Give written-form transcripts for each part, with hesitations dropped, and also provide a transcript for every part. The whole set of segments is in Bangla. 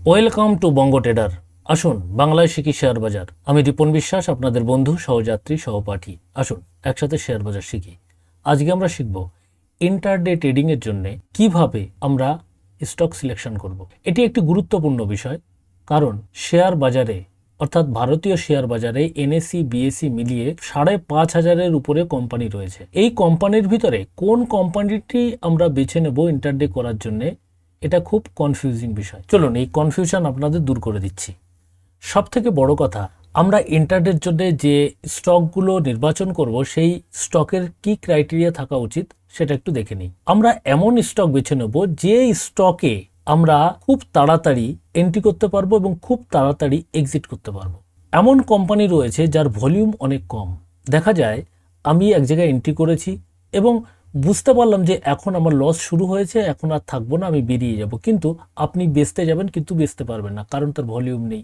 Welcome to Banga tedder. আসুন বাংলায় শিখি শেয়ার বাজার। আমি রিপন বিশ্বাস, আপনাদের বন্ধু, সহযাত্রী, সহপাঠী। আসুন একসাথে শেয়ার বাজার শিখি। আজকে আমরা শিখব ইন্টারডে ট্রেডিং এর জন্য কিভাবে আমরা স্টক সিলেকশন করব। এটি একটি গুরুত্বপূর্ণ বিষয়, কারণ শেয়ার বাজারে অর্থাৎ ভারতীয় শেয়ার বাজারে এনএসই বিএসসি মিলিয়ে ৫,৫০০-এর উপরে কোম্পানি রয়েছে। এই কোম্পানির ভিতরে কোন কোম্পানিটি আমরা বেছে নেব ইন্টারডে করার জন্য, এটা খুব কনফিউজিং বিষয়। চলুন এই কনফিউশন আপনাদের দূর করে দিচ্ছি। সব থেকে বড় কথা, আমরা ইন্টারডের জন্য যে স্টকগুলো নির্বাচন করব সেই স্টকের কি ক্রাইটেরিয়া থাকা উচিত সেটা একটু দেখে নিই। আমরা এমন স্টক বেছে নেব যে স্টকে আমরা খুব তাড়াতাড়ি এন্ট্রি করতে পারবো এবং খুব তাড়াতাড়ি এক্সিট করতে পারবো। এমন কোম্পানি রয়েছে যার ভলিউম অনেক কম। দেখা যায় আমি এক জায়গায় এন্ট্রি করেছি এবং বুঝতে পারলাম যে এখন আমার লস শুরু হয়েছে, এখন আর থাকবো না, আমি বেরিয়ে যাব। কিন্তু আপনি বেচতে যাবেন কিন্তু বেচতে পারবেন না, কারণ তার ভলিউম নেই।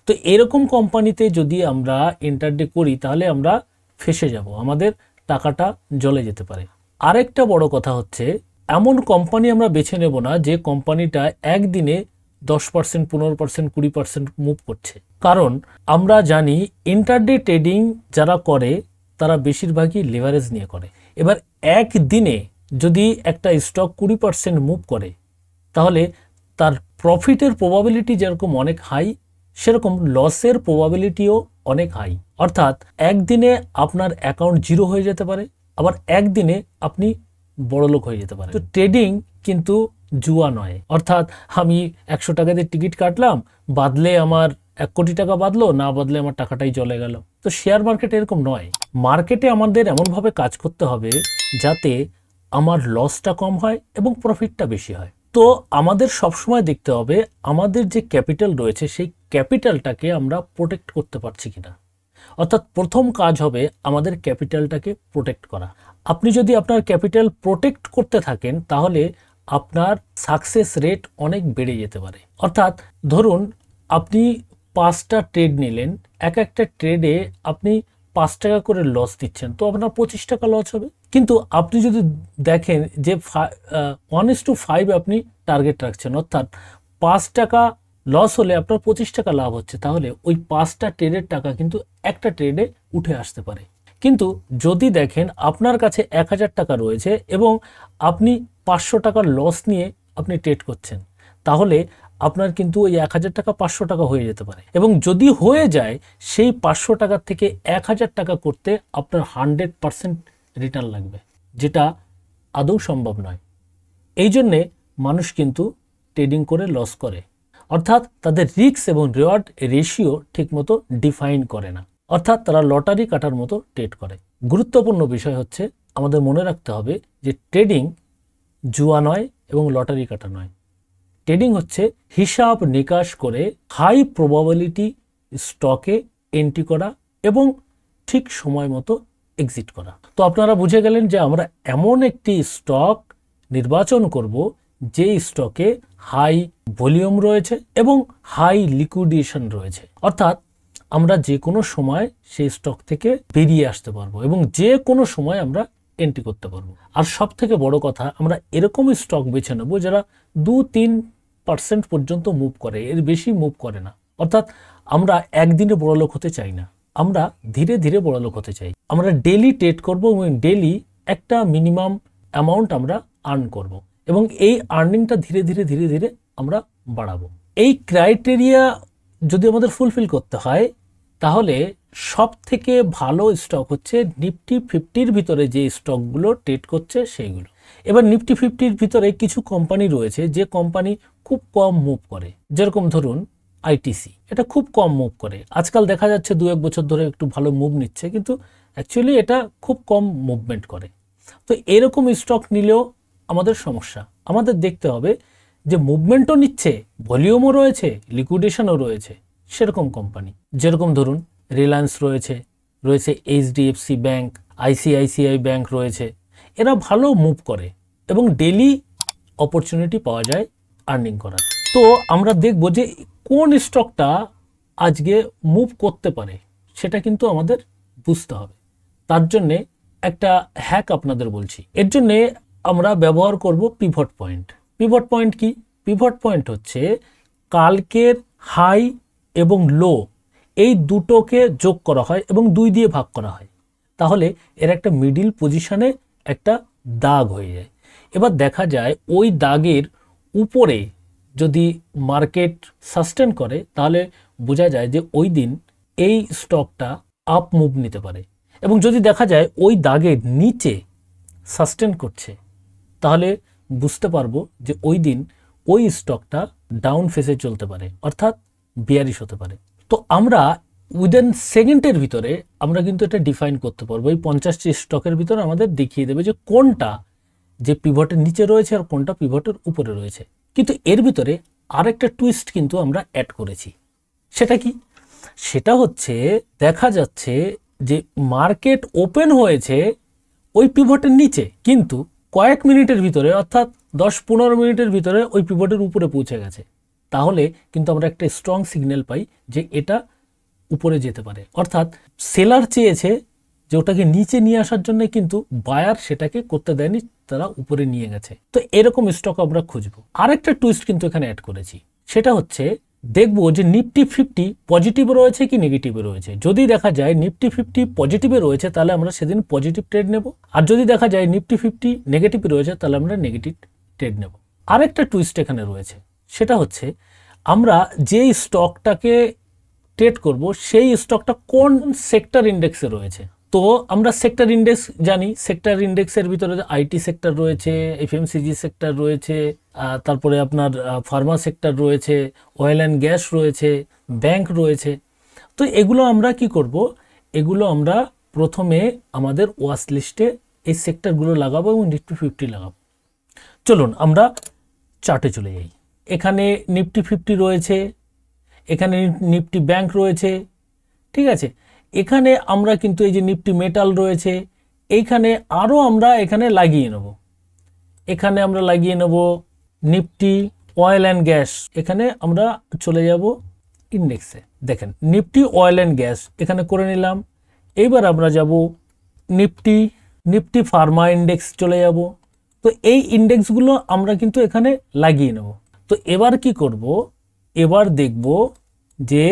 তো এরকম কোম্পানিতে যদি আমরা ইন্টারডে করি তাহলে আমরা ফেসে যাব, আমাদের টাকাটা জলে যেতে পারে। আরেকটা বড় কথা হচ্ছে, এমন কোম্পানি আমরা বেছে নেব না যে কোম্পানিটা একদিনে 10%, 15%, 20% মুভ করছে। কারণ আমরা জানি ইন্টারডে ট্রেডিং যারা করে তারা বেশিরভাগই লেভারেজ নিয়ে করে। এবার একদিনে যদি একটা স্টক 20% মুভ করে তাহলে তার প্রফিটের প্রবাবিলিটি যেরকম অনেক হাই, সেরকম লসের প্রবাবিলিটিও অনেক হাই। অর্থাৎ একদিনে আপনার অ্যাকাউন্ট জিরো হয়ে যেতে পারে, আবার একদিনে আপনি বড়লোক হয়ে যেতে পারে। তো ট্রেডিং কিন্তু জুয়া নয়। অর্থাৎ আমি 100 টাকা দিয়ে টিকিট কাটলাম, বাদলে আমার 1 কোটি টাকা বাদলো, না বাদলে আমার টাকাটাই চলে গেল। তো শেয়ার মার্কেট এরকম নয়। মার্কেটে আমাদের এমনভাবে কাজ করতে হবে যাতে আমার লসটা কম হয় এবং প্রফিটটা বেশি হয়। তো আমাদের সবসময় দেখতে হবে আমাদের যে ক্যাপিটাল রয়েছে সেই ক্যাপিটালটাকে আমরা প্রোটেক্ট করতে পারছি কিনা। অর্থাৎ প্রথম কাজ হবে আমাদের ক্যাপিটালটাকে প্রোটেক্ট করা। আপনি যদি আপনার ক্যাপিটাল প্রোটেক্ট করতে থাকেন তাহলে আপনার সাকসেস রেট অনেক বেড়ে যেতে পারে। অর্থাৎ ধরুন আপনি 5টা ট্রেড নিলেন, এক একটা ট্রেডে আপনি 5 টাকা করে লস দিচ্ছেন, তো আপনার 25 টাকা লস হবে। কিন্তু আপনি যদি দেখেন যে 1:5 আপনি টার্গেট রাখছেন, অর্থাৎ 5 টাকা লস হলে আপনার 25 টাকা লাভ হচ্ছে, তাহলে ওই 5টা ট্রেডের টাকা কিন্তু একটা ট্রেডে উঠে আসতে পারে। কিন্তু যদি দেখেন আপনার কাছে 1000 টাকা রয়েছে এবং আপনি 500 টাকার লস নিয়ে আপনি ট্রেড করছেন, তাহলে আপনার কিন্তু ওই 1000 টাকা 500 টাকা হয়ে যেতে পারে। এবং যদি হয়ে যায়, সেই 500 টাকার থেকে 1000 টাকা করতে আপনার 100% রিটার্ন লাগবে, যেটা আদৌ সম্ভব নয়। এই জন্যে মানুষ কিন্তু ট্রেডিং করে লস করে, অর্থাৎ তাদের রিস্ক এবং রিওয়ার্ড রেশিও ঠিকমতো ডিফাইন করে না, অর্থাৎ তারা লটারি কাটার মতো ট্রেড করে। গুরুত্বপূর্ণ বিষয় হচ্ছে আমাদের মনে রাখতে হবে যে ট্রেডিং জুয়া নয় এবং লটারি কাটা নয়। ট্রেডিং হচ্ছে হিসাব নিকাশ করে হাই প্রবাবিলিটি স্টকে এন্ট্রি করা এবং ঠিক সময় মতো এক্সিট করা। তো আপনারা বুঝে গেলেন যে আমরা এমন একটি স্টক নির্বাচন করব যে স্টকে হাই ভলিউম রয়েছে এবং হাই লিকুইডেশন রয়েছে। অর্থাৎ আমরা যে কোনো সময় সেই স্টক থেকে বেরিয়ে আসতে পারবো এবং যে কোনো সময় আমরা এন্ট্রি করতে পারবো। আর সব থেকে বড় কথা, আমরা এরকম স্টক বেছে নেবো যারা 2-3% পর্যন্ত মুভ করে, এর বেশি মুভ করে না। অর্থাৎ আমরা একদিনে বড়লোক হতে চাই না, আমরা ধীরে ধীরে বড়লোক হতে চাই। আমরা ডেলি ট্রেড করব এবং ডেলি একটা মিনিমাম অ্যামাউন্ট আমরা আর্ন করব এবং এই আর্নিংটা ধীরে ধীরে ধীরে ধীরে আমরা বাড়াবো। এই ক্রাইটেরিয়া যদি আমাদের ফুলফিল করতে হয় তাহলে সব থেকে ভালো স্টক হচ্ছে নিফটি 50-র ভিতরে যে স্টকগুলো ট্রেড করছে সেইগুলো। এবার নিফটি 50-র ভিতরে কিছু কোম্পানি রয়েছে যে কোম্পানি খুব কম মুভ করে, যেরকম ধরুন আইটিসি, এটা খুব কম মুভ করে। আজকাল দেখা যাচ্ছে 2-1 বছর ধরে একটু ভালো মুভ নিচ্ছে, কিন্তু অ্যাকচুয়ালি এটা খুব কম মুভমেন্ট করে। তো এরকম স্টক নিলেও আমাদের সমস্যা। আমাদের দেখতে হবে যে মুভমেন্টও নিচ্ছে, ভলিউমও রয়েছে, লিকুইডেশনও রয়েছে, সেরকম কোম্পানি। যেরকম ধরুন রিলায়েন্স রয়েছে, রয়েছে এইচডিএফসি ব্যাংক, আইসিআইসিআই ব্যাংক রয়েছে। এরা ভালো মুভ করে এবং ডেলি অপরচুনিটি পাওয়া যায় আর্নিং করার। তো আমরা দেখব যে কোন স্টকটা আজকে মুভ করতে পারে, সেটা কিন্তু আমাদের বুঝতে হবে। তার জন্যে একটা হ্যাক আপনাদের বলছি। এর জন্যে আমরা ব্যবহার করব পিভট পয়েন্ট। পিভট পয়েন্ট কি? পিভট পয়েন্ট হচ্ছে কালকের হাই এবং লো এই দুটোকে যোগ করা হয় এবং 2 দিয়ে ভাগ করা হয়, তাহলে এর একটা মিডিল পজিশনে একটা দাগ হয়ে যায়। এবার দেখা যায় ওই দাগের উপরে যদি মার্কেট সাস্টেন করে তাহলে বোঝা যায় যে ওই দিন এই স্টকটা আপ মুভ নিতে পারে, এবং যদি দেখা যায় ওই দাগের নিচে সাস্টেন করছে তাহলে বুঝতে পারবো যে ওই দিন ওই স্টকটা ডাউন ফেসে চলতে পারে, অর্থাৎ বিয়ারিশ হতে পারে। তো আমরা উইদিন সেকেন্ডের ভিতরে আমরা কিন্তু এটা ডিফাইন করতে পারবো। এই 50টি স্টকের ভিতরে আমাদের দেখিয়ে দেবে যে কোনটা যে পিভটের নিচে রয়েছে আর কোনটা পিভটের উপরে রয়েছে। কিন্তু এর ভিতরে আরেকটা টুইস্ট কিন্তু আমরা অ্যাড করেছি। সেটা কি? সেটা হচ্ছে দেখা যাচ্ছে যে মার্কেট ওপেন হয়েছে ওই পিভটের নিচে, কিন্তু কয়েক মিনিটের ভিতরে অর্থাৎ 10-15 মিনিটের ভিতরে ওই পিভটের উপরে পৌঁছে গেছে। তাহলে কিন্তু আমরা একটা স্ট্রং সিগন্যাল পাই যে এটা উপরে যেতে পারে, অর্থাৎ সেলার চেয়েছে যে ওটাকে নিচে নিয়ে আসার জন্য, কিন্তু বায়ার সেটাকে করতে দেয়নি, তারা উপরে নিয়ে গেছে। তো এরকম স্টক আমরা খুঁজবো। আরেকটা টুইস্ট কিন্তু এখানে অ্যাড করেছি, সেটা হচ্ছে দেখবো যে নিফটি 50 পজিটিভে রয়েছে কি নেগেটিভে রয়েছে। যদি দেখা যায় নিফটি 50 পজিটিভে রয়েছে তাহলে আমরা সেদিন পজিটিভ ট্রেড নেব, আর যদি দেখা যায় নিফটি 50 নেগেটিভে রয়েছে তাহলে আমরা নেগেটিভ ট্রেড নেব। আরেকটা টুইস্ট এখানে রয়েছে, সেটা হচ্ছে আমরা যেই স্টকটাকে ট্রেড করব সেই স্টকটা কোন সেক্টর ইন্ডেক্সে রয়েছে। তো আমরা সেক্টর ইন্ডেক্স জানি, সেক্টর ইন্ডেক্সের ভিতরে আইটি সেক্টর রয়েছে, এফএমসিজি সেক্টর রয়েছে, তারপরে আপনার ফার্মা সেক্টর রয়েছে, অয়েল অ্যান্ড গ্যাস রয়েছে, ব্যাংক রয়েছে। তো এগুলো আমরা কি করব, এগুলো আমরা প্রথমে আমাদের ওয়াচ লিস্টে এই সেক্টরগুলো লাগাবো এবং নিফটি 50 লাগাবো। চলুন আমরা চার্টে চলে যাই। এখানে নিফটি 50 রয়েছে, এখানে নিফটি ব্যাংক রয়েছে, ঠিক আছে। এখানে আমরা কিন্তু এই যে নিফটি মেটাল রয়েছে, এইখানে আরও আমরা এখানে লাগিয়ে নেব। এখানে আমরা লাগিয়ে নেব নিফটি অয়েল অ্যান্ড গ্যাস। এখানে আমরা চলে যাব ইন্ডেক্সে, দেখেন নিফটি অয়েল অ্যান্ড গ্যাস এখানে করে নিলাম। এইবার আমরা যাব নিফটি ফার্মা ইন্ডেক্স চলে যাব। তো এই ইন্ডেক্সগুলো আমরা কিন্তু এখানে লাগিয়ে নেব। তো এবার কি করব, এবার দেখব যে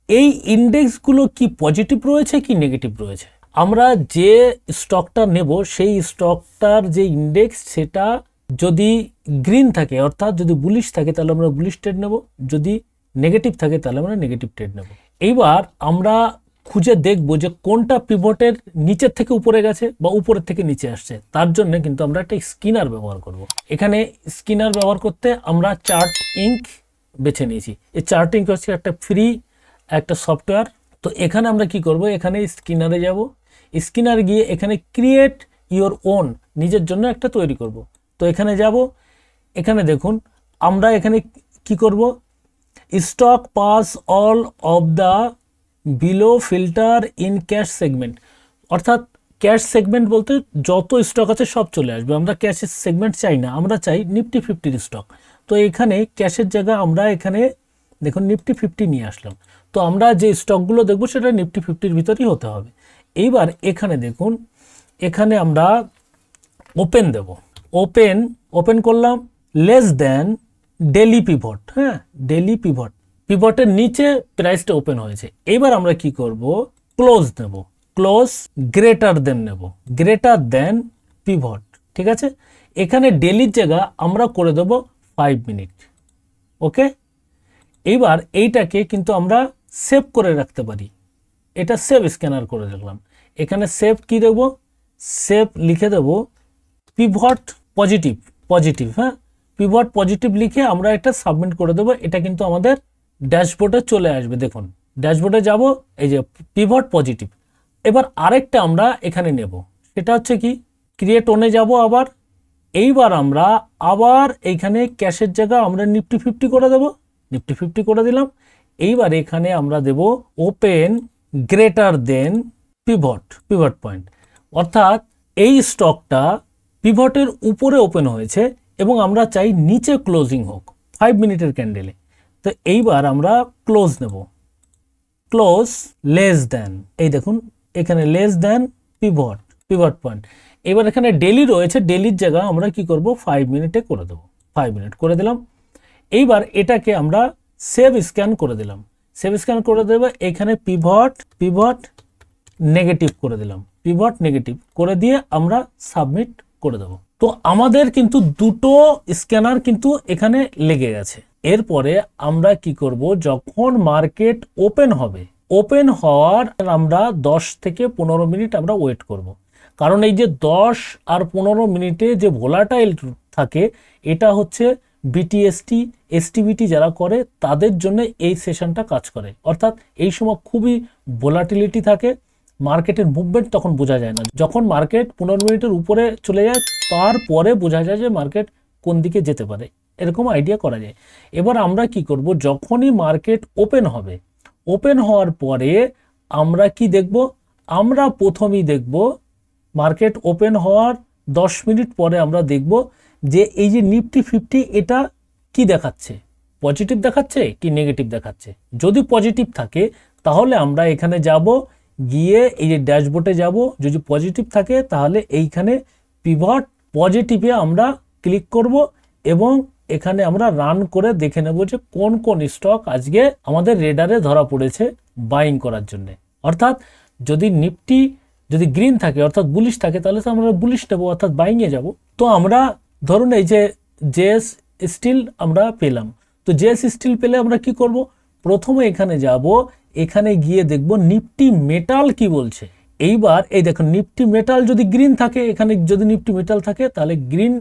এই ইন্ডেক্সগুলো কি পজিটিভ রয়েছে কি নেগেটিভ রয়েছে। আমরা যে স্টকটা নেব সেই স্টকটার যে ইন্ডেক্স সেটা যদি গ্রিন থাকে, অর্থাৎ যদি বুলিশ থাকে তাহলে আমরা বুলিশ ট্রেড নেব, যদি নেগেটিভ থাকে তাহলে আমরা নেগেটিভ ট্রেড নেব। এইবার আমরা খুঁজে দেখব যে কোনটা পিভটের নিচের থেকে উপরে গেছে বা উপরের থেকে নিচে আসছে। তার জন্য কিন্তু আমরা একটা স্কিনার ব্যবহার করব। এখানে স্কিনার ব্যবহার করতে আমরা চার্ট ইঙ্ক বেছে নিয়েছি। এই চার্ট ইঙ্ক হচ্ছে একটা ফ্রি একটা সফটওয়্যার। তো এখানে আমরা কি করব, এখানে স্কিনারে যাব, স্কিনার গিয়ে এখানে ক্রিয়েট ইওর ওন নিজের জন্য একটা তৈরি করব। তো এখানে যাব, এখানে দেখুন আমরা এখানে কি করব, stock pass all of the below filter in cash segment, অর্থাৎ ক্যাশ সেগমেন্ট বলতে যত স্টক আছে সব চলে আসবে। আমরা ক্যাশের সেগমেন্ট চাই না, আমরা চাই নিফটি 50 স্টক। তো এখানে ক্যাশের জায়গায় আমরা এখানে দেখুন নিফটি 50 নিয়ে আসলাম। তো আমরা যে স্টকগুলো দেখব সেটা নিফটি 50-র ভিতরেই হতে হবে। এইবার এখানে দেখুন, এখানে আমরা ওপেন দেব, ওপেন করলাম লেস দেন ডেলি পিভট। হ্যাঁ, ডেলি পিভটের নিচে প্রাইসটা ওপেন হয়েছে। এইবার আমরা কি করব, ক্লোজ নেব, ক্লোজ গ্রেটার দেন নেব, গ্রেটার দেন পিভট, ঠিক আছে। এখানে ডেলির জায়গা আমরা করে দেব 5 মিনিট। ওকে, এইবার এইটাকে কিন্তু আমরা সেভ করে রাখতে পারি। এটা সেভ স্ক্যানার করে রাখলাম। এখানে সেভ কি দেব, সেভ লিখে দেব পিভট পজিটিভ। হ্যাঁ, পিভট পজিটিভ লিখে আমরা এটা সাবমিট করে দেবো। এটা কিন্তু আমাদের ড্যাশবোর্ডে চলে আসবে। দেখুন ড্যাশবোর্ডে যাব, এই যে পিভট পজিটিভ। এবার আরেকটা আমরা এখানে নেব, সেটা হচ্ছে কি ক্রিয়েট ওনে যাব আবার। এইবার আমরা আবার এইখানে ক্যাশের জায়গা আমরা নিফটি 50 করে দেব, নিফটি 50 করে দিলাম। এইবার এখানে আমরা দেব open greater then pivot point, অর্থাৎ এই স্টকটা পিভটের উপরে ওপেন হয়েছে এবং আমরা চাই নিচে ক্লোজিং হোক 5 মিনিটের ক্যান্ডেলে। তো এইবার আমরা ক্লোজ নেব, ক্লোজ লেস দেন, এই দেখুন এখানে লেস দেন পিভট পয়েন্ট। এবার এখানে ডেলি রয়েছে, ডেলির জায়গা আমরা কি করব 5 মিনিটে করে দেব, 5 মিনিট করে দিলাম। এইবার এটাকে আমরা সেভ স্ক্যান করে দিলাম। সেভ স্ক্যান করে দেবে, এখানে পিভট নেগেটিভ করে দিলাম, পিভট নেগেটিভ করে দিয়ে আমরা সাবমিট করে দেব। তো আমাদের কিন্তু দুটো স্ক্যানার কিন্তু এখানে লেগে গেছে। এরপরে আমরা কি করব, যখন মার্কেট ওপেন হবে, ওপেন হওয়ার আমরা 10 থেকে 15 মিনিট আমরা ওয়েট করব। কারণ এই যে 10 আর 15 মিনিটে যে ভোলাটাইল থাকে, এটা হচ্ছে বিটিএসটি এসটিবিটি যারা করে তাদের জন্য এই সেশনটা কাজ করে। অর্থাৎ এই সময় খুবই ভোলাটিলিটি থাকে, মার্কেটের মুভমেন্ট তখন বোঝা যায় না। যখন মার্কেট 15 মিনিটের উপরে চলে যায়, তারপরে বোঝা যায় যে মার্কেট কোন দিকে যেতে পারে, এরকম আইডিয়া করা যায়। এবার আমরা কি করব, যখনই মার্কেট ওপেন হবে, ওপেন হওয়ার পরে আমরা কি দেখব, আমরা প্রথমেই দেখব মার্কেট ওপেন হওয়ার 10 মিনিট পরে আমরা দেখব যে এই যে নিফটি 50 এটা কি দেখাচ্ছে, পজিটিভ দেখাচ্ছে কি নেগেটিভ দেখাচ্ছে। যদি পজিটিভ থাকে তাহলে আমরা এখানে যাব, গিয়ে এই যে ড্যাশবোর্ডে যাব, যদি পজিটিভ থাকে তাহলে এইখানে পিভট পজিটিভে আমরা ক্লিক করব এবং এখানে আমরা রান করে দেখে নেব যে কোন কোন স্টক আজকে আমাদের রেডারে ধরা পড়েছে বাইং করার জন্য। অর্থাৎ যদি নিফটি যদি গ্রিন থাকে অর্থাৎ বুলিশ থাকে তাহলে তো আমরা বুলিশ নেবো, অর্থাৎ বাইংয়ে যাব। তো আমরা ধরুন এই যে জেএস স্টিল আমরা পেলাম, তো জেএস স্টিল পেলে আমরা কি করব, প্রথমে এখানে যাব, এখানে গিয়ে দেখব নিফটি মেটাল কি বলছে। এইবার এই দেখুন নিফটি মেটাল যদি গ্রিন থাকে, এখানে যদি নিফটি মেটাল থাকে তাহলে গ্রিন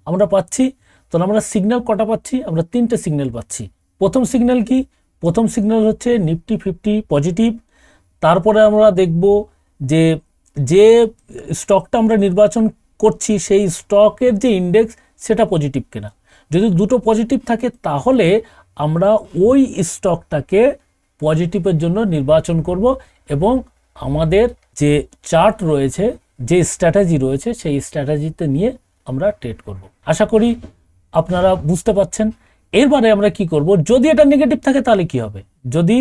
আমরা পাচ্ছি। তাহলে আমরা সিগন্যাল কটা পাচ্ছি, আমরা 3টে সিগন্যাল পাচ্ছি। প্রথম সিগন্যাল কি, প্রথম সিগন্যাল হচ্ছে নিফটি 50 পজিটিভ। তারপরে আমরা দেখব যে যে স্টকটা আমরা নির্বাচন করছি সেই স্টকের যে ইন্ডেক্স সেটা পজিটিভ কিনা। যদি দুটো পজিটিভ থাকে তাহলে আমরা ওই স্টকটাকে পজিটিভের জন্য নির্বাচন করব এবং আমাদের যে চার্ট রয়েছে, যে স্ট্র্যাটেজি রয়েছে, সেই স্ট্র্যাটেজিতে নিয়ে আমরা ট্রেড করব। আশা করি আপনারা বুঝতে পারছেন। এরপরে আমরা কি করব, যদি এটা নেগেটিভ থাকে তাহলে কি হবে, যদি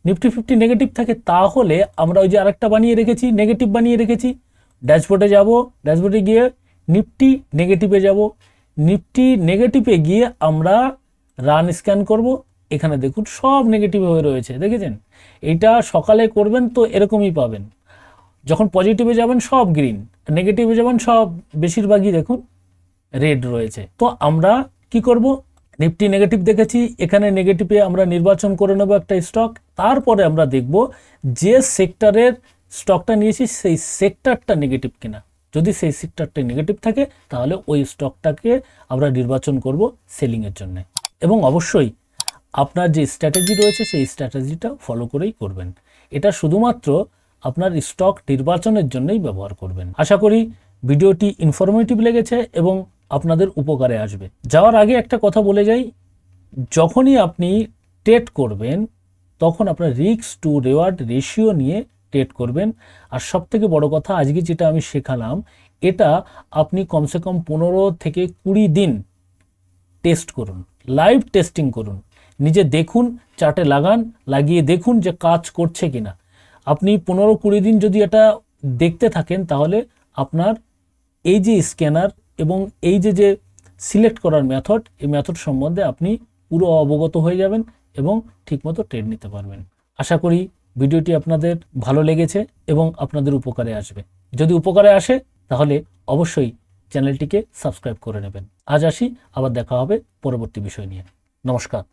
নিফটি 50 নেগেটিভ থাকে তাহলে আমরা ওই যে আরেকটা বানিয়ে রেখেছি, নেগেটিভ বানিয়ে রেখেছি, ড্যাশবোর্ডে যাব, ড্যাশবোর্ডে গিয়ে নিফটি নেগেটিভে যাব, নিফটি নেগেটিভে গিয়ে আমরা রান স্ক্যান করব। এখানে দেখুন সব নেগেটিভ হয়ে রয়েছে, দেখেছেন। এটা সকালে করবেন তো এরকমই পাবেন। যখন পজিটিভে যাবেন সব গ্রিন, নেগেটিভে যাবেন সব বেশিরভাগই দেখুন রেড রয়েছে। তো আমরা কি করব, নিফটি নেগেটিভ দেখেছি, এখানে নেগেটিভে আমরা নির্বাচন করে নেব একটা স্টক। তারপরে আমরা দেখব যে সেক্টরের স্টকটা নিয়েছি সেই সেক্টরটা নেগেটিভ কিনা। যদি সেই সেক্টরটা নেগেটিভ থাকে তাহলে ওই স্টকটাকে আমরা নির্বাচন করব সেলিংয়ের জন্য। এবং অবশ্যই আপনার যে স্ট্র্যাটেজি রয়েছে সেই স্ট্র্যাটেজিটা ফলো করেই করবেন। এটা শুধুমাত্র আপনার স্টক নির্বাচনের জন্যই ব্যবহার করবেন। আশা করি ভিডিওটি ইনফরমেটিভ লেগেছে এবং আপনাদের উপকারে আসবে। যাওয়ার আগে একটা কথা বলে যাই, যখনই আপনি ট্রেড করবেন তখন আপনার রিস্ক টু রিওয়ার্ড রেশিও নিয়ে ট্রেড করবেন। আর সবথেকে বড় কথা, আজকে যেটা আমি শেখালাম এটা আপনি কমসে কম 15 থেকে 20 দিন টেস্ট করুন, লাইভ টেস্টিং করুন, নিজে দেখুন, চার্টে লাগান, লাগিয়ে দেখুন যে কাজ করছে কিনা। আপনি 15-20 দিন যদি এটা দেখতে থাকেন তাহলে আপনার এই যে স্ক্যানার এবং এই যে সিলেক্ট করার মেথড, এই মেথড সম্বন্ধে আপনি পুরো অবগত হয়ে যাবেন এবং ঠিকমতো ট্রেড নিতে পারবেন। আশা করি ভিডিওটি আপনাদের ভালো লেগেছে এবং আপনাদের উপকারে আসবে। যদি উপকারে আসে তাহলে অবশ্যই চ্যানেলটিকে সাবস্ক্রাইব করে নেবেন। আজ আসি, আবার দেখা হবে পরবর্তী বিষয় নিয়ে। নমস্কার।